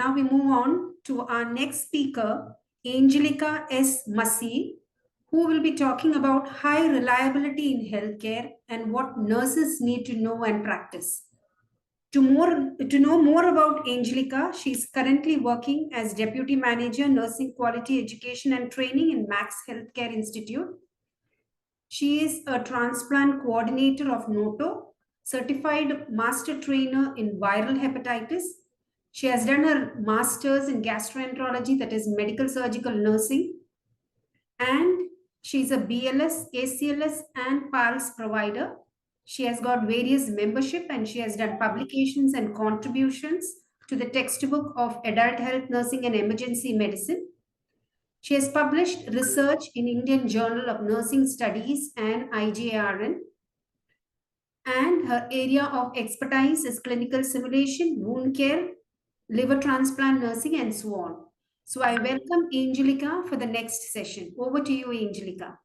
now we move on to our next speaker, Angelica S. Massey, who will be talking about high reliability in healthcare and what nurses need to know and practice. To know more about Angelica, she is currently working as Deputy Manager, Nursing Quality Education and Training in Max Healthcare Institute. She is a transplant coordinator of NOTO, certified master trainer in viral hepatitis. She has done her master's in gastroenterology, that is medical surgical nursing, and she's a BLS, ACLS, and PALS provider. She has got various membership and she has done publications and contributions to the textbook of adult health nursing and emergency medicine. She has published research in Indian Journal of Nursing Studies and IJRN. And her area of expertise is clinical simulation, wound care, liver transplant nursing, and so on. So I welcome Angelica for the next session. Over to you, Angelica.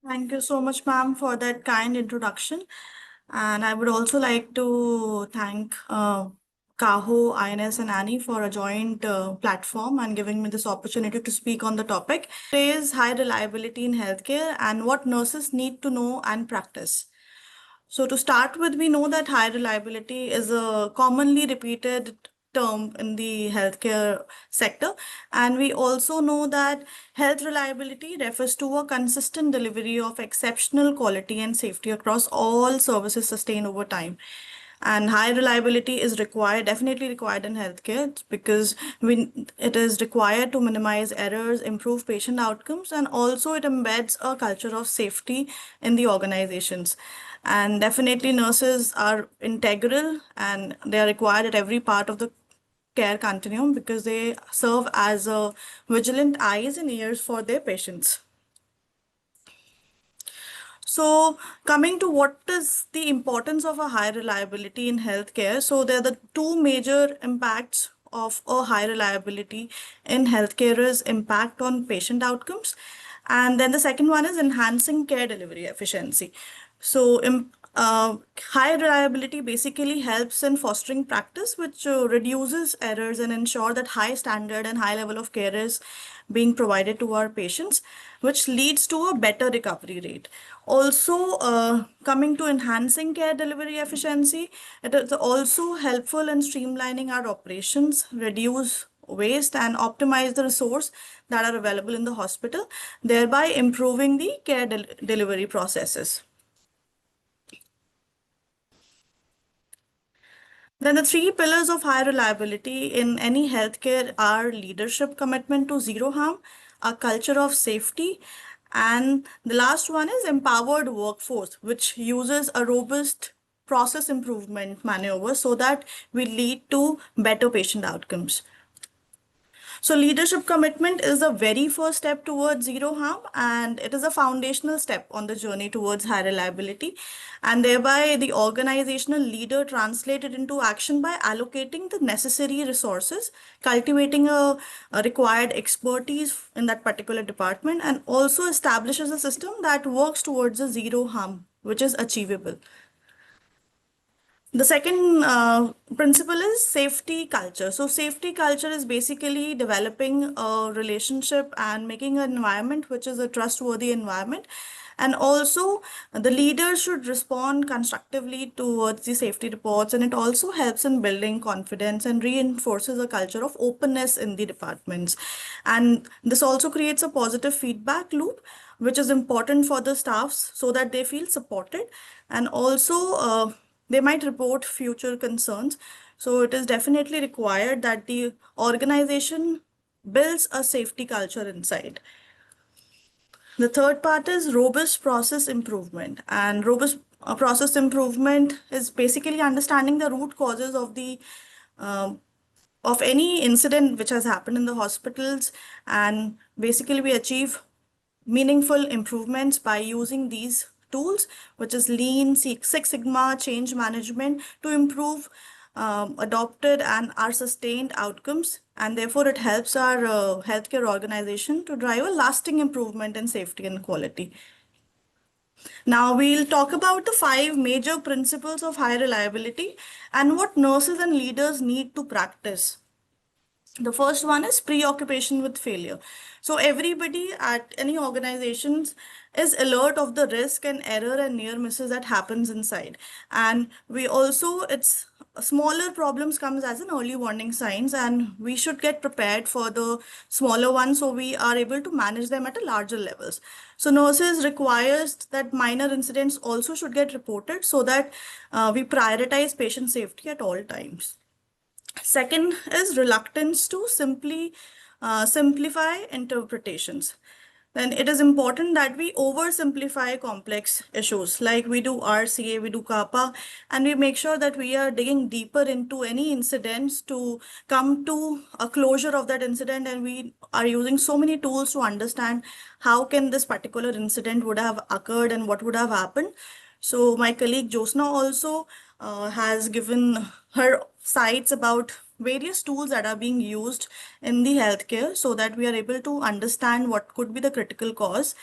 Thank you so much, ma'am, for that kind introduction. And I would also like to thank Kaho, INS, and Annie for a joint platform and giving me this opportunity to speak on the topic. Today is high reliability in healthcare and what nurses need to know and practice. So to start with, we know that high reliability is a commonly repeated term in the healthcare sector. And we also know that health reliability refers to a consistent delivery of exceptional quality and safety across all services sustained over time. And high reliability is definitely required in healthcare because it is required to minimize errors, improve patient outcomes, and also it embeds a culture of safety in the organizations. And definitely nurses are integral and they are required at every part of the care continuum because they serve as a vigilant eyes and ears for their patients. So coming to what is the importance of a high reliability in healthcare. So there are the two major impacts of a high reliability in healthcare is impact on patient outcomes. And then the second one is enhancing care delivery efficiency. So high reliability basically helps in fostering practice, which reduces errors and ensure that high standard and high level of care is being provided to our patients, which leads to a better recovery rate. Also, coming to enhancing care delivery efficiency, it is also helpful in streamlining our operations, reduce waste and optimize the resource that are available in the hospital, thereby improving the care delivery processes. Then the three pillars of high reliability in any healthcare are leadership commitment to zero harm, a culture of safety, and the last one is empowered workforce, which uses a robust process improvement maneuver so that we lead to better patient outcomes. So leadership commitment is the very first step towards zero harm, and it is a foundational step on the journey towards high reliability. And thereby the organizational leader translated into action by allocating the necessary resources, cultivating a required expertise in that particular department, and also establishes a system that works towards a zero harm, which is achievable. The second principle is safety culture. So safety culture is basically developing a relationship and making an environment which is a trustworthy environment. And also the leader should respond constructively towards the safety reports, and it also helps in building confidence and reinforces a culture of openness in the departments. And this also creates a positive feedback loop, which is important for the staffs so that they feel supported. And also they might report future concerns. So it is definitely required that the organization builds a safety culture inside. The third part is robust process improvement. And robust process improvement is basically understanding the root causes of the of any incident which has happened in the hospitals, and basically we achieve meaningful improvements by using these tools, which is Lean, Six Sigma, change management, to improve adopted and our sustained outcomes. And therefore, it helps our healthcare organization to drive a lasting improvement in safety and quality. Now we'll talk about the 5 major principles of high reliability and what nurses and leaders need to practice. The first one is preoccupation with failure. So everybody at any organizations is alert of the risk and error and near misses that happens inside. And we also, it's smaller problems comes as an early warning signs, and we should get prepared for the smaller ones so we are able to manage them at a larger levels. So nurses requires that minor incidents also should get reported so that we prioritize patient safety at all times. Second is reluctance to simplify interpretations. Then it is important that we oversimplify complex issues like we do RCA, we do CAPA, and we make sure that we are digging deeper into any incidents to come to a closure of that incident, and we are using so many tools to understand how can this particular incident would have occurred and what would have happened. So my colleague Josna also has given her sites about various tools that are being used in the healthcare so that we are able to understand what could be the critical cause.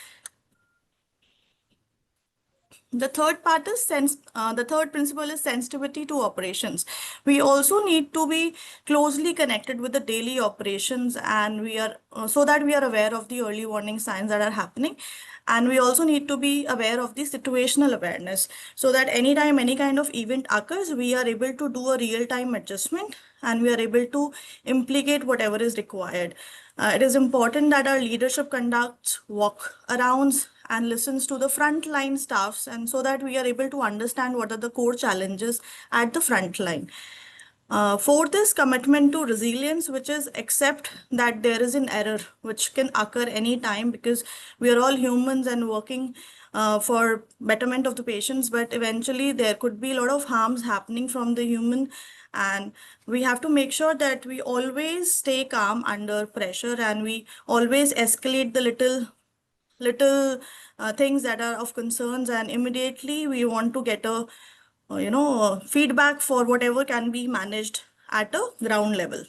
The third part is the third principle is sensitivity to operations. We also need to be closely connected with the daily operations, and we are so that we are aware of the early warning signs that are happening. And we also need to be aware of the situational awareness so that anytime any kind of event occurs, we are able to do a real-time adjustment and we are able to implicate whatever is required. It is important that our leadership conducts walk arounds and listens to the frontline staffs, and so that we are able to understand what are the core challenges at the front line. Fourth is commitment to resilience, which is accept that there is an error which can occur anytime because we are all humans and working for betterment of the patients, but eventually there could be a lot of harms happening from the human, and we have to make sure that we always stay calm under pressure and we always escalate the little things that are of concerns, and immediately we want to get a feedback for whatever can be managed at a ground level.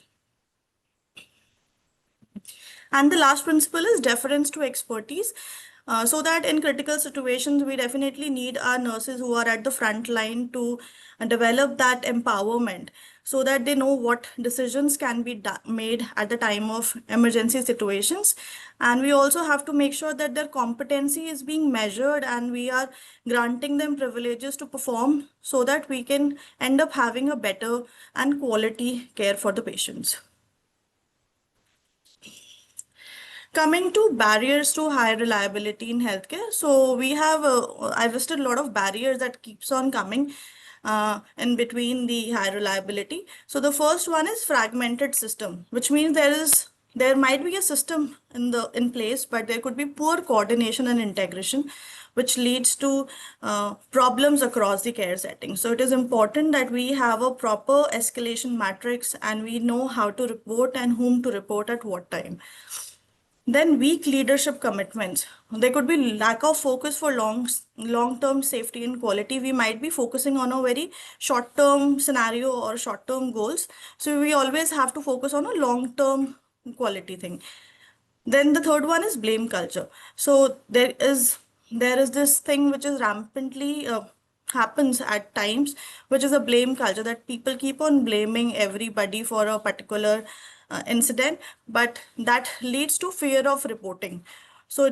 And the last principle is deference to expertise. So that in critical situations, we definitely need our nurses who are at the front line to develop that empowerment so that they know what decisions can be made at the time of emergency situations. And we also have to make sure that their competency is being measured and we are granting them privileges to perform so that we can end up having a better and quality care for the patients. Coming to barriers to high reliability in healthcare, so we have I listed a lot of barriers that keeps on coming in between the high reliability. So the first one is fragmented system, which means there might be a system in place, but there could be poor coordination and integration, which leads to problems across the care setting. So it is important that we have a proper escalation matrix and we know how to report and whom to report at what time. Then weak leadership commitments. There could be lack of focus for long-term safety and quality. We might be focusing on a very short-term scenario or short-term goals. So we always have to focus on a long-term quality thing. Then the third one is blame culture. So there is this thing which is rampantly happens at times, which is a blame culture that people keep on blaming everybody for a particular incident, but that leads to fear of reporting. So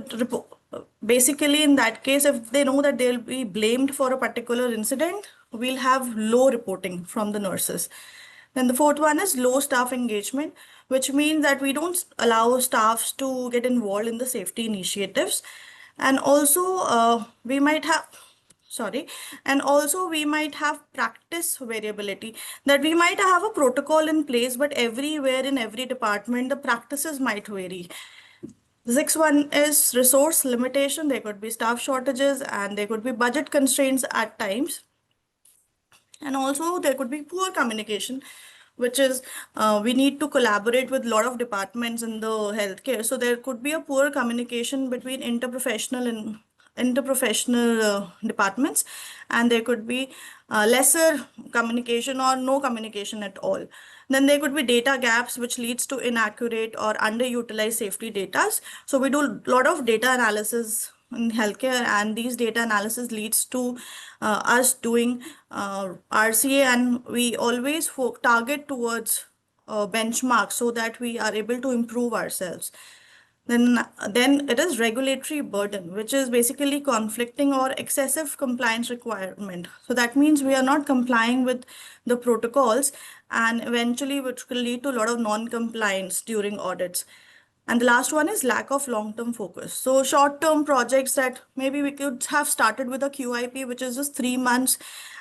basically, in that case, if they know that they'll be blamed for a particular incident, we'll have low reporting from the nurses. Then the fourth one is low staff engagement, which means that we don't allow staffs to get involved in the safety initiatives. And also, we might have, sorry, and also we might have practice variability, that we might have a protocol in place, but everywhere in every department, the practices might vary. The sixth one is resource limitation. There could be staff shortages and there could be budget constraints at times. And also there could be poor communication, which is we need to collaborate with a lot of departments in the healthcare. So there could be a poor communication between interprofessional departments, and there could be lesser communication or no communication at all. Then there could be data gaps, which leads to inaccurate or underutilized safety data. So we do a lot of data analysis in healthcare, and these data analysis leads to us doing RCA, and we always target towards benchmark so that we are able to improve ourselves. Then it is regulatory burden, which is basically conflicting or excessive compliance requirement. So that means we are not complying with the protocols, and eventually which will lead to a lot of non-compliance during audits. And the last one is lack of long-term focus. So short-term projects that maybe we could have started with a QIP, which is just 3 months,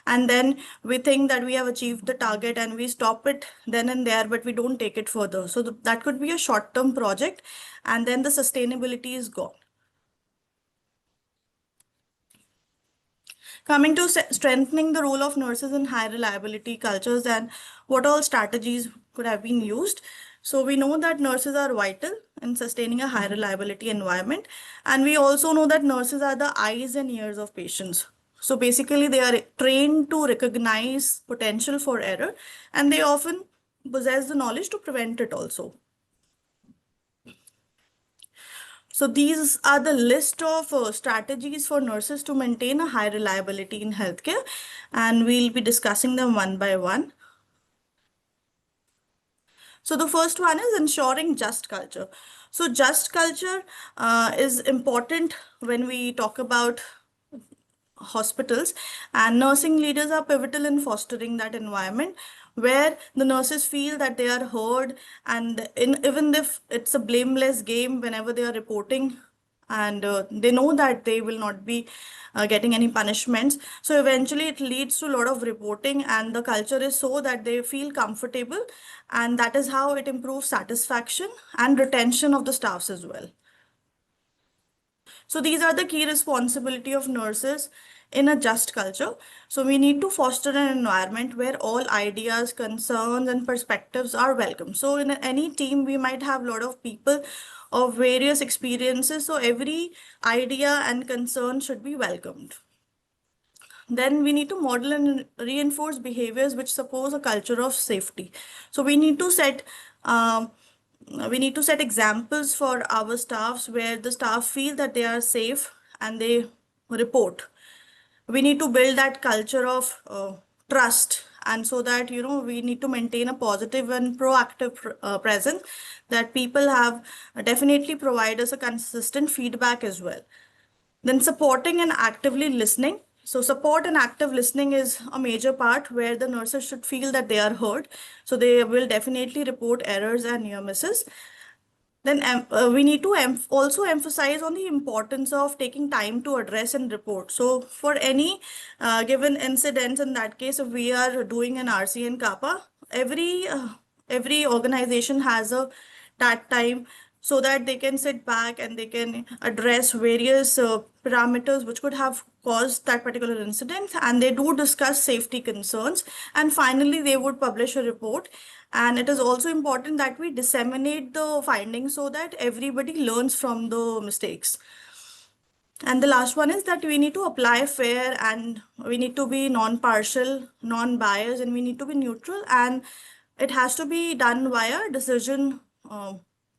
and then we think that we have achieved the target and we stop it then and there, but we don't take it further. So that could be a short-term project, and then the sustainability is gone. Coming to strengthening the role of nurses in high reliability cultures and what all strategies could have been used. So we know that nurses are vital in sustaining a high reliability environment. And we also know that nurses are the eyes and ears of patients. So basically they are trained to recognize potential for error, and they often possess the knowledge to prevent it also. So these are the list of strategies for nurses to maintain a high reliability in healthcare, and we'll be discussing them one by one. So the first one is ensuring just culture. So just culture is important when we talk about hospitals, and nursing leaders are pivotal in fostering that environment where the nurses feel that they are heard, and even if it's a blameless game whenever they are reporting, and they know that they will not be getting any punishments, so eventually it leads to a lot of reporting, and the culture is so that they feel comfortable, and that is how it improves satisfaction and retention of the staffs as well. So these are the key responsibility of nurses in a just culture. So we need to foster an environment where all ideas, concerns, and perspectives are welcome. So in any team, we might have a lot of people of various experiences. So every idea and concern should be welcomed. Then we need to model and reinforce behaviors which suppose a culture of safety. So we need to set examples for our staffs where the staff feel that they are safe and they report. We need to build that culture of trust, and so that we need to maintain a positive and proactive presence, that people have definitely provide us a consistent feedback as well. Then supporting and actively listening. So support and active listening is a major part where the nurses should feel that they are heard. So they will definitely report errors and near misses. Then we need to also emphasize on the importance of taking time to address and report. So for any given incidents, in that case, if we are doing an RC and CAPA, every organization has that time so that they can sit back and they can address various parameters which could have caused that particular incident, and they do discuss safety concerns, and finally they would publish a report. And it is also important that we disseminate the findings so that everybody learns from the mistakes. And the last one is that we need to apply fair, and we need to be non-partial, non-biased, and we need to be neutral, and it has to be done via decision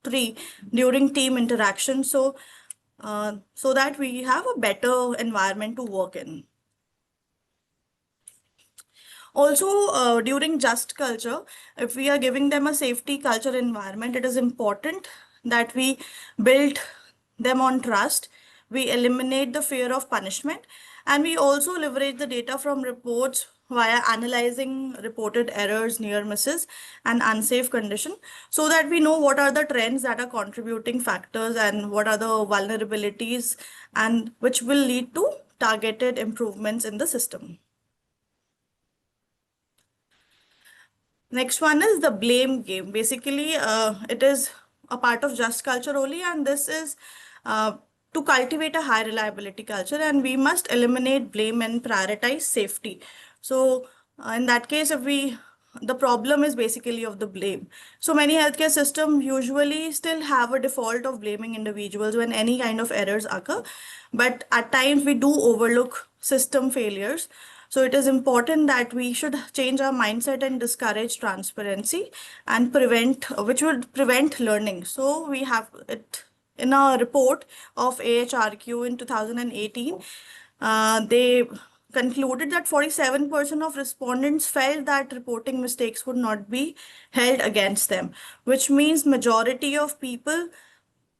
tree during team interaction, so that we have a better environment to work in. Also, during just culture, if we are giving them a safety culture environment, it is important that we build them on trust, we eliminate the fear of punishment, and we also leverage the data from reports via analyzing reported errors, near misses, and unsafe condition, so that we know what are the trends that are contributing factors and what are the vulnerabilities, and which will lead to targeted improvements in the system. Next one is the blame game. Basically, it is a part of just culture only, and this is to cultivate a high reliability culture, and we must eliminate blame and prioritize safety. So in that case, the problem is basically of the blame. So many healthcare systems usually still have a default of blaming individuals when any kind of errors occur, but at times we do overlook system failures. So it is important that we should change our mindset and discourage transparency and which would prevent learning. So we have it in a report of AHRQ in 2018. They concluded that 47% of respondents felt that reporting mistakes would not be held against them, which means majority of people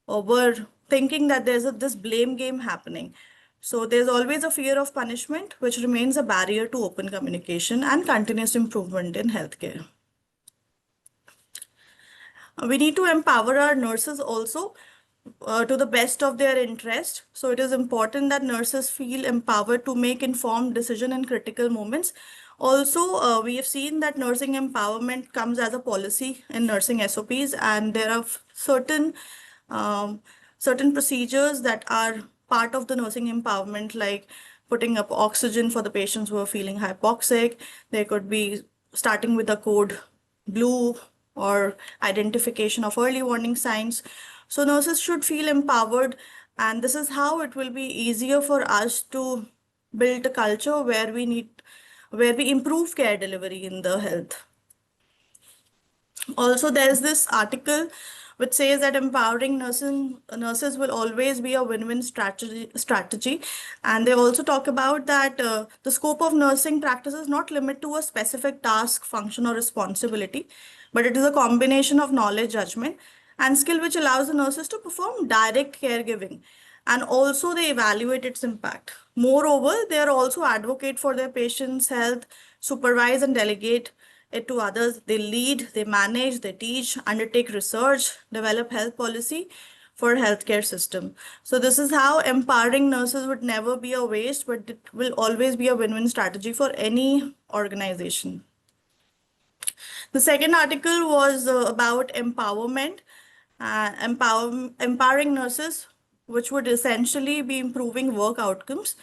were thinking that this blame game happening. So there's always a fear of punishment, which remains a barrier to open communication and continuous improvement in healthcare. We need to empower our nurses also to the best of their interest. So it is important that nurses feel empowered to make informed decision in critical moments. Also, we have seen that nursing empowerment comes as a policy in nursing SOPs, and there are um, certain procedures that are part of the nursing empowerment, like putting up oxygen for the patients who are feeling hypoxic. There could be starting with the code blue or identification of early warning signs. So nurses should feel empowered, and this is how it will be easier for us to build a culture where we improve care delivery in the health. Also, there's this article which says that empowering nurses will always be a win-win strategy. And they also talk about that the scope of nursing practice is not limited to a specific task, function, or responsibility, but it is a combination of knowledge, judgment, and skill which allows the nurses to perform direct caregiving, and also they evaluate its impact. Moreover, they are also advocate for their patients' health, supervise and delegate it to others. They lead, they manage, they teach, undertake research, develop health policy for healthcare system. So this is how empowering nurses would never be a waste, but it will always be a win-win strategy for any organization. The second article was about empowerment, empowering nurses, which would essentially be improving work outcomes.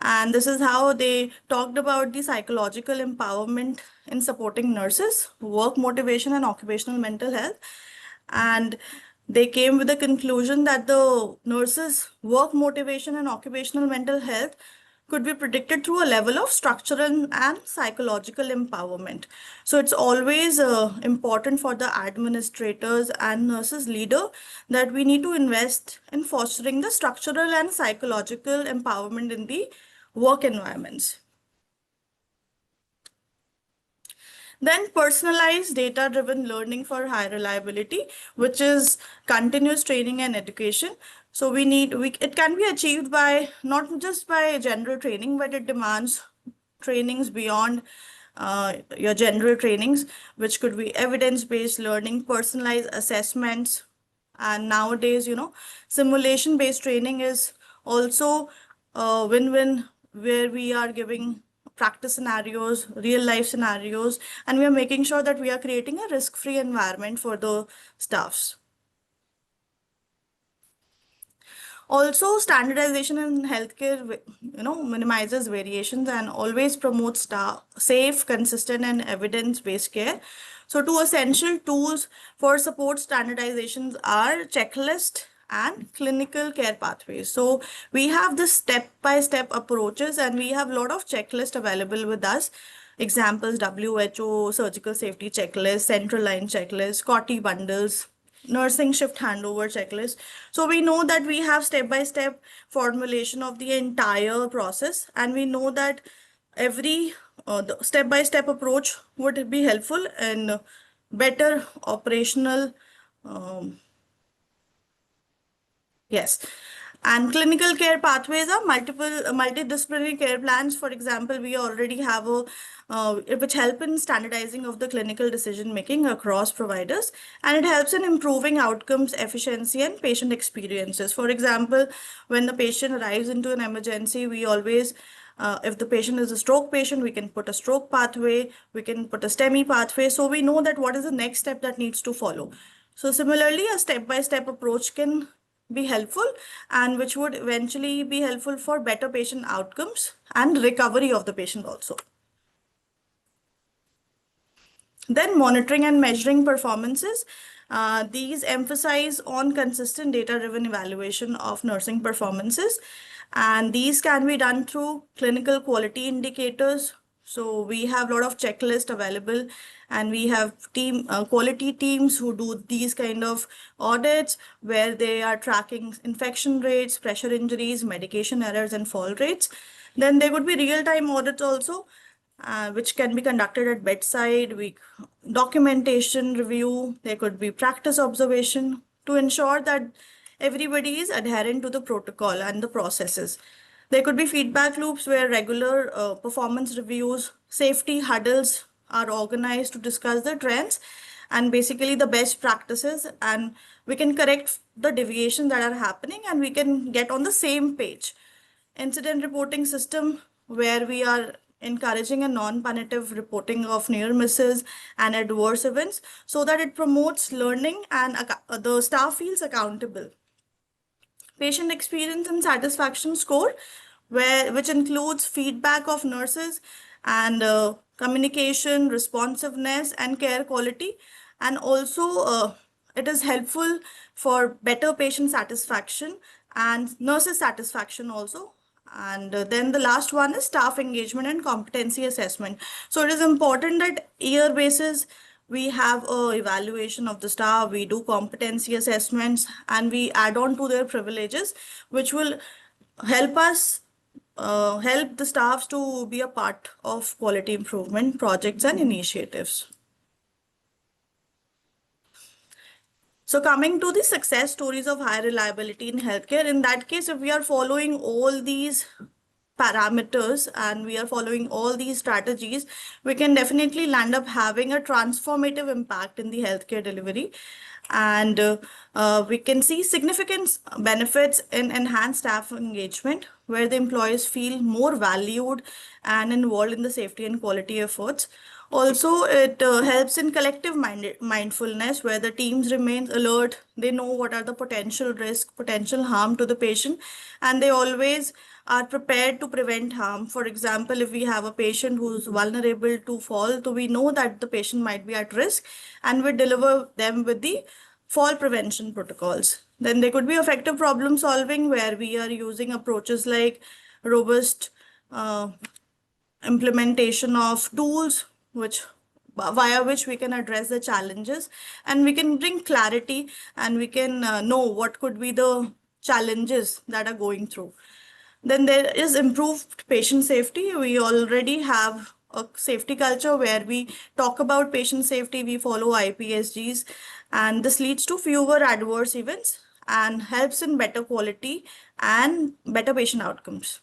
And this is how they talked about the psychological empowerment in supporting nurses, work motivation, and occupational mental health. And they came with the conclusion that the nurses' work motivation and occupational mental health could be predicted through a level of structural and psychological empowerment. So it's always important for the administrators and nurses leader that we need to invest in fostering the structural and psychological empowerment in the work environments. Then personalized data-driven learning for high reliability, which is continuous training and education. So it can be achieved by not just by general training, but it demands trainings beyond your general trainings, which could be evidence-based learning, personalized assessments, and nowadays, simulation-based training is also a win-win, where we are giving practice scenarios, real life scenarios, and we are making sure that we are creating a risk-free environment for the staffs. Also, standardization in healthcare, minimizes variations and always promotes safe, consistent, and evidence-based care. So, two essential tools for support standardizations are checklist and clinical care pathways. So, we have the step-by-step approaches, and we have a lot of checklists available with us. Examples: WHO surgical safety checklist, central line checklist, COTI bundles, nursing shift handover checklist. So we know that we have step-by-step formulation of the entire process, and we know that every the step-by-step approach would be helpful in better operational. Yes. And clinical care pathways are multidisciplinary care plans. For example, we already have which help in standardizing of the clinical decision making across providers, and it helps in improving outcomes, efficiency, and patient experiences. For example, when the patient arrives into an emergency, we always if the patient is a stroke patient, we can put a stroke pathway, we can put a STEMI pathway. So we know that what is the next step that needs to follow. So similarly, a step-by-step approach can be helpful, and which would eventually be helpful for better patient outcomes and recovery of the patient also. Then monitoring and measuring performances. These emphasize on consistent data-driven evaluation of nursing performances, and these can be done through clinical quality indicators. So we have a lot of checklists available, and we have quality teams who do these kind of audits where they are tracking infection rates, pressure injuries, medication errors, and fall rates. Then there could be real-time audits also, which can be conducted at bedside, documentation review, there could be practice observation to ensure that everybody is adherent to the protocol and the processes. There could be feedback loops where regular performance reviews, safety huddles are organized to discuss the trends and basically the best practices, and we can correct the deviations that are happening and we can get on the same page. Incident reporting system where we are encouraging a non-punitive reporting of near misses and adverse events so that it promotes learning and the staff feels accountable. Patient experience and satisfaction score, which includes feedback of nurses and communication, responsiveness, and care quality. And also, it is helpful for better patient satisfaction and nurses satisfaction also. And then the last one is staff engagement and competency assessment. So it is important that year basis we have a evaluation of the staff, we do competency assessments, and we add on to their privileges, which will help us help the staffs to be a part of quality improvement projects and initiatives. So coming to the success stories of high reliability in healthcare, in that case, if we are following all these parameters and we are following all these strategies, we can definitely land up having a transformative impact in the healthcare delivery. And we can see significant benefits in enhanced staff engagement, where the employees feel more valued and involved in the safety and quality efforts. Also, it helps in collective mindfulness, where the teams remain alert. They know what are the potential risk, potential harm to the patient, and they always are prepared to prevent harm. For example, if we have a patient who's vulnerable to fall, so we know that the patient might be at risk, and we deliver them with the fall prevention protocols. Then there could be effective problem solving, where we are using approaches like robust implementation of tools via which we can address the challenges and we can bring clarity and we can know what could be the challenges that are going through. Then there is improved patient safety. We already have a safety culture where we talk about patient safety, we follow IPSGs, and this leads to fewer adverse events and helps in better quality and better patient outcomes.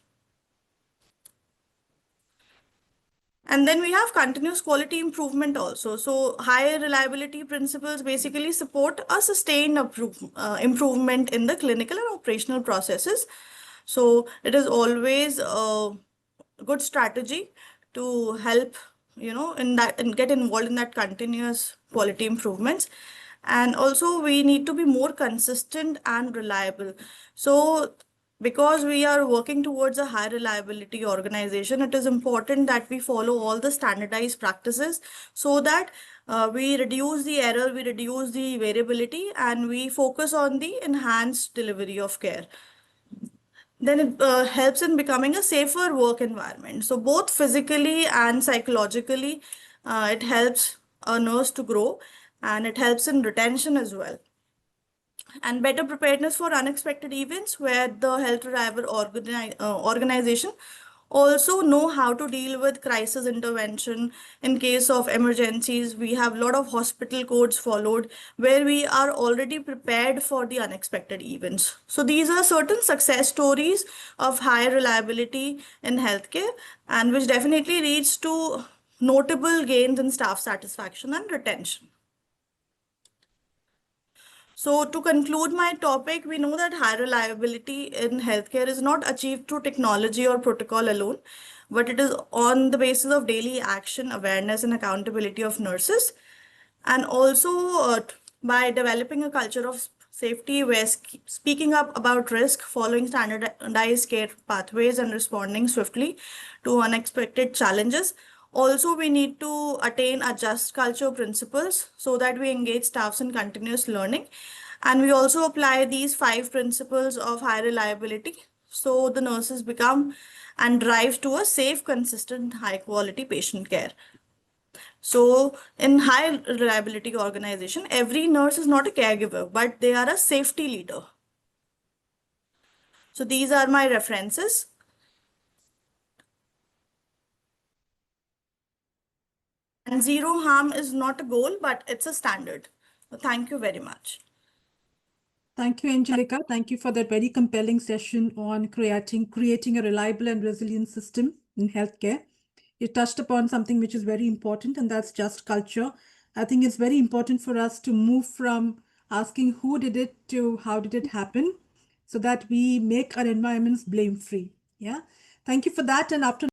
And then we have continuous quality improvement also. So high reliability principles basically support a sustained improvement in the clinical and operational processes. So it is always a good strategy to help, in that and get involved in that continuous quality improvements. And also we need to be more consistent and reliable. So because we are working towards a high reliability organization, it is important that we follow all the standardized practices so that we reduce the error, we reduce the variability, and we focus on the enhanced delivery of care. Then it helps in becoming a safer work environment. So both physically and psychologically, it helps a nurse to grow and it helps in retention as well. And better preparedness for unexpected events, where the health reliable organization also know how to deal with crisis intervention in case of emergencies. We have a lot of hospital codes followed where we are already prepared for the unexpected events. So these are certain success stories of high reliability in healthcare, and which definitely leads to notable gains in staff satisfaction and retention. So to conclude my topic, we know that high reliability in healthcare is not achieved through technology or protocol alone, but it is on the basis of daily action, awareness, and accountability of nurses. And also by developing a culture of safety where speaking up about risk, following standardized care pathways, and responding swiftly to unexpected challenges. Also, we need to attain a just culture principles so that we engage staffs in continuous learning. And we also apply these 5 principles of high reliability so the nurses become and drive to a safe, consistent, high quality patient care. So in high reliability organization, every nurse is not a caregiver, but they are a safety leader. So these are my references. And zero harm is not a goal, but it's a standard. So thank you very much. Thank you, Angelica. Thank you for that very compelling session on creating a reliable and resilient system in healthcare. You touched upon something which is very important, and that's just culture. I think it's very important for us to move from asking who did it to how did it happen, so that we make our environments blame-free. Yeah. Thank you for that. And after